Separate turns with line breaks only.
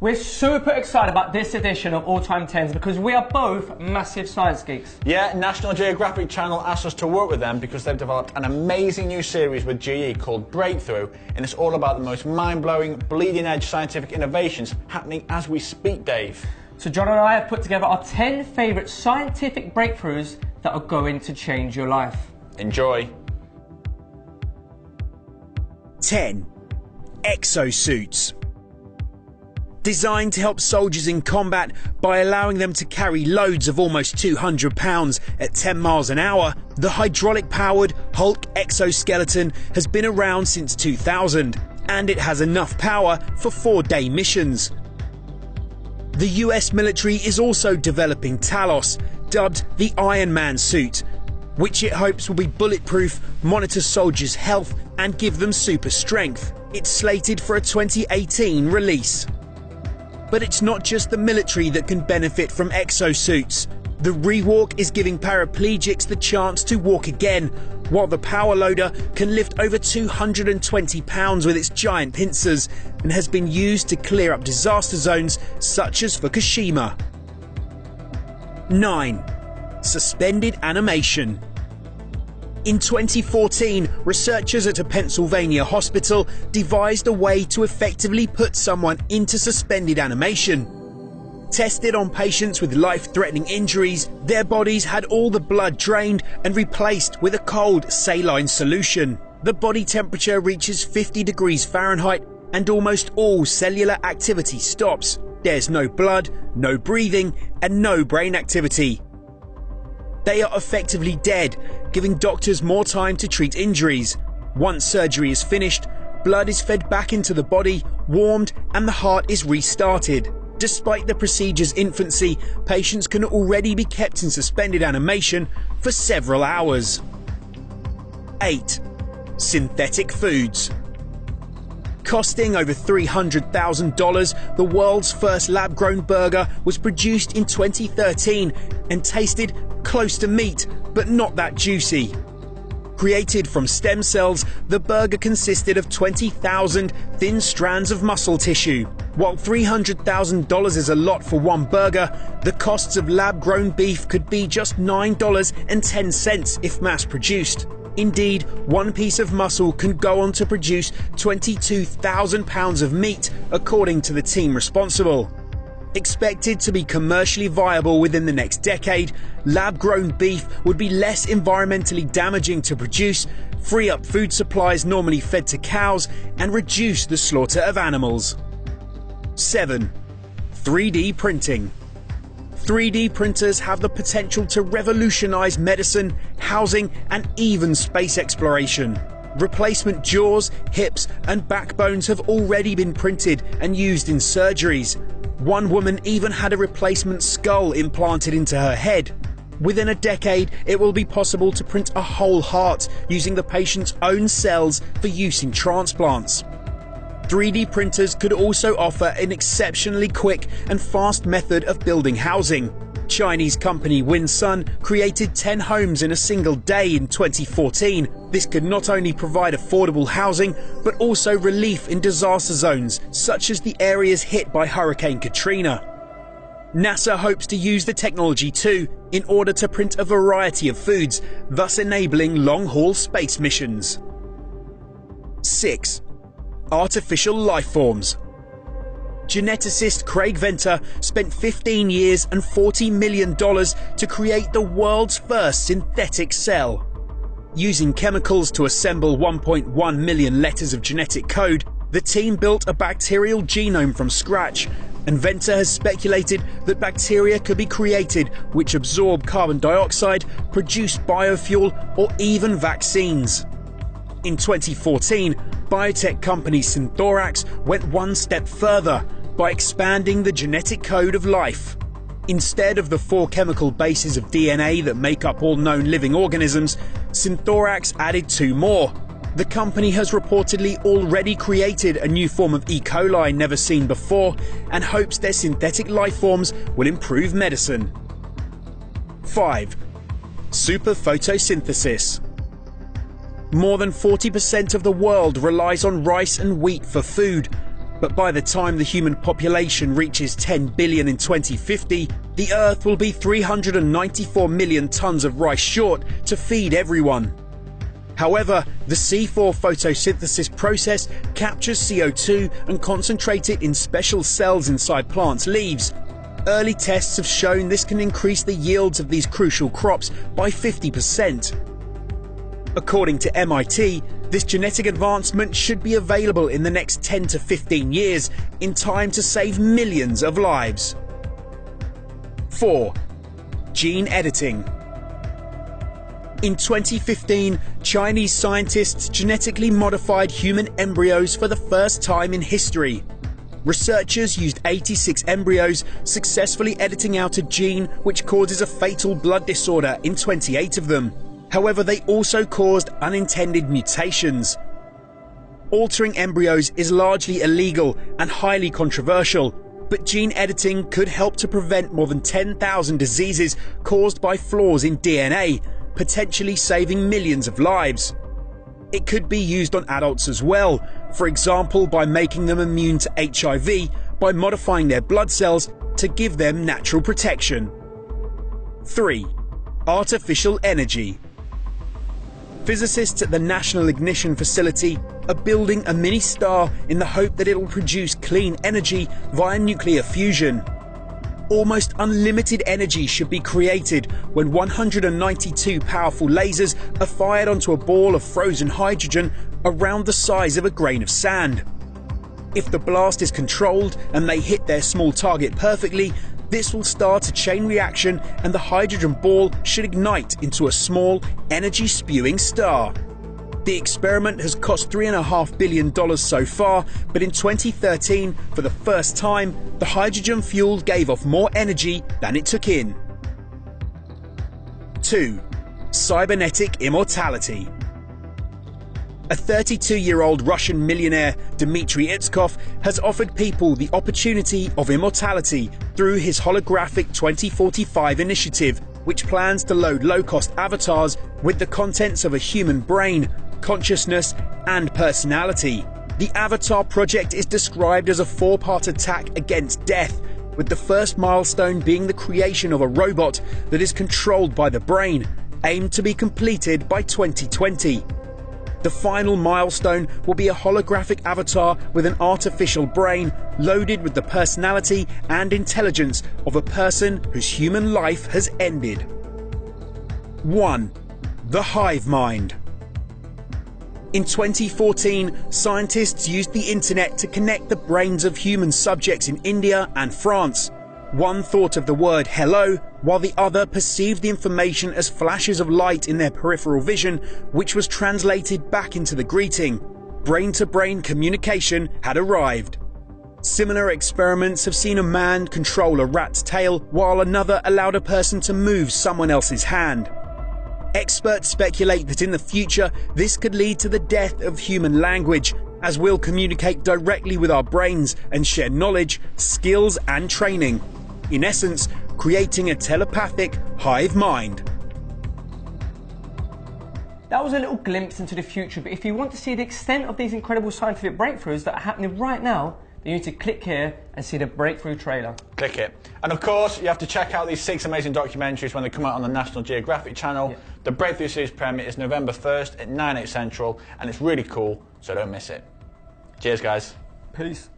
We're super excited about this edition of All Time 10s because we are both massive science geeks.
Yeah, National Geographic Channel asked us to work with them because they've developed an amazing new series with GE called Breakthrough, and it's all about the most mind-blowing, bleeding-edge scientific innovations happening as we speak, Dave.
So John and I have put together our 10 favourite scientific breakthroughs that are going to change your life.
Enjoy.
10. Exosuits. Designed to help soldiers in combat by allowing them to carry loads of almost 200 pounds at 10 miles an hour, the hydraulic-powered Hulk exoskeleton has been around since 2000, and it has enough power for 4-day missions. The US military is also developing Talos, dubbed the Iron Man suit, which it hopes will be bulletproof, monitor soldiers' health, and give them super strength. It's slated for a 2018 release. But it's not just the military that can benefit from exosuits. The Rewalk is giving paraplegics the chance to walk again, while the Powerloader can lift over 220 pounds with its giant pincers and has been used to clear up disaster zones such as Fukushima. 9. Suspended animation. In 2014, researchers at a Pennsylvania hospital devised a way to effectively put someone into suspended animation. Tested on patients with life-threatening injuries, their bodies had all the blood drained and replaced with a cold, saline solution. The body temperature reaches 50 degrees Fahrenheit and almost all cellular activity stops. There's no blood, no breathing, and no brain activity. They are effectively dead, giving doctors more time to treat injuries. Once surgery is finished, blood is fed back into the body, warmed, and the heart is restarted. Despite the procedure's infancy, patients can already be kept in suspended animation for several hours. 8. Synthetic foods. Costing over $300,000, the world's first lab-grown burger was produced in 2013 and tasted close to meat, but not that juicy. Created from stem cells, the burger consisted of 20,000 thin strands of muscle tissue. While $300,000 is a lot for one burger, the costs of lab-grown beef could be just $9.10 if mass-produced. Indeed, one piece of muscle can go on to produce 22,000 pounds of meat, according to the team responsible. Expected to be commercially viable within the next decade, lab-grown beef would be less environmentally damaging to produce, free up food supplies normally fed to cows, and reduce the slaughter of animals. 7. 3D printing. 3D printers have the potential to revolutionize medicine, housing, and even space exploration. Replacement jaws, hips, and backbones have already been printed and used in surgeries. One woman even had a replacement skull implanted into her head. Within a decade, it will be possible to print a whole heart using the patient's own cells for use in transplants. 3D printers could also offer an exceptionally quick and fast method of building housing. Chinese company Winsun created 10 homes in a single day in 2014. This could not only provide affordable housing, but also relief in disaster zones, such as the areas hit by Hurricane Katrina. NASA hopes to use the technology too, in order to print a variety of foods, thus enabling long-haul space missions. 6. Artificial life forms. Geneticist Craig Venter spent 15 years and $40 million to create the world's first synthetic cell. Using chemicals to assemble 1.1 million letters of genetic code, the team built a bacterial genome from scratch, and Venter has speculated that bacteria could be created which absorb carbon dioxide, produce biofuel, or even vaccines. In 2014, biotech company Synthorax went one step further by expanding the genetic code of life. Instead of the 4 chemical bases of DNA that make up all known living organisms, Synthorax added 2 more. The company has reportedly already created a new form of E. coli never seen before and hopes their synthetic life forms will improve medicine. 5. Super photosynthesis. More than 40% of the world relies on rice and wheat for food. But by the time the human population reaches 10 billion in 2050, the Earth will be 394 million tons of rice short to feed everyone. However, the C4 photosynthesis process captures CO2 and concentrates it in special cells inside plants' leaves. Early tests have shown this can increase the yields of these crucial crops by 50%. According to MIT, this genetic advancement should be available in the next 10 to 15 years, in time to save millions of lives. 4. Gene editing. In 2015, Chinese scientists genetically modified human embryos for the first time in history. Researchers used 86 embryos, successfully editing out a gene which causes a fatal blood disorder in 28 of them. However, they also caused unintended mutations. Altering embryos is largely illegal and highly controversial, but gene editing could help to prevent more than 10,000 diseases caused by flaws in DNA, potentially saving millions of lives. It could be used on adults as well, for example by making them immune to HIV by modifying their blood cells to give them natural protection. 3. Artificial energy. Physicists at the National Ignition Facility are building a mini-star in the hope that it will produce clean energy via nuclear fusion. Almost unlimited energy should be created when 192 powerful lasers are fired onto a ball of frozen hydrogen around the size of a grain of sand. If the blast is controlled and they hit their small target perfectly, this will start a chain reaction and the hydrogen ball should ignite into a small, energy-spewing star. The experiment has cost $3.5 billion so far, but in 2013, for the first time, the hydrogen fuel gave off more energy than it took in. 2. Cybernetic immortality. A 32-year-old Russian millionaire, Dmitry Itskov, has offered people the opportunity of immortality through his holographic 2045 initiative, which plans to load low-cost avatars with the contents of a human brain, consciousness, and personality. The Avatar project is described as a 4-part attack against death, with the first milestone being the creation of a robot that is controlled by the brain, aimed to be completed by 2020. The final milestone will be a holographic avatar with an artificial brain loaded with the personality and intelligence of a person whose human life has ended. 1. The hive mind. In 2014, scientists used the internet to connect the brains of human subjects in India and France. One thought of the word hello, while the other perceived the information as flashes of light in their peripheral vision, which was translated back into the greeting. Brain-to-brain communication had arrived. Similar experiments have seen a man control a rat's tail, while another allowed a person to move someone else's hand. Experts speculate that in the future, this could lead to the death of human language, as we'll communicate directly with our brains and share knowledge, skills, and training. In essence, creating a telepathic hive mind.
That was a little glimpse into the future, but if you want to see the extent of these incredible scientific breakthroughs that are happening right now, then you need to click here and see the breakthrough trailer.
Click it. And of course, you have to check out these 6 amazing documentaries when they come out on the National Geographic Channel.
Yeah.
The Breakthrough Series premiere is November 1st at 9, 8 Central, and it's really cool, so don't miss it. Cheers, guys.
Peace.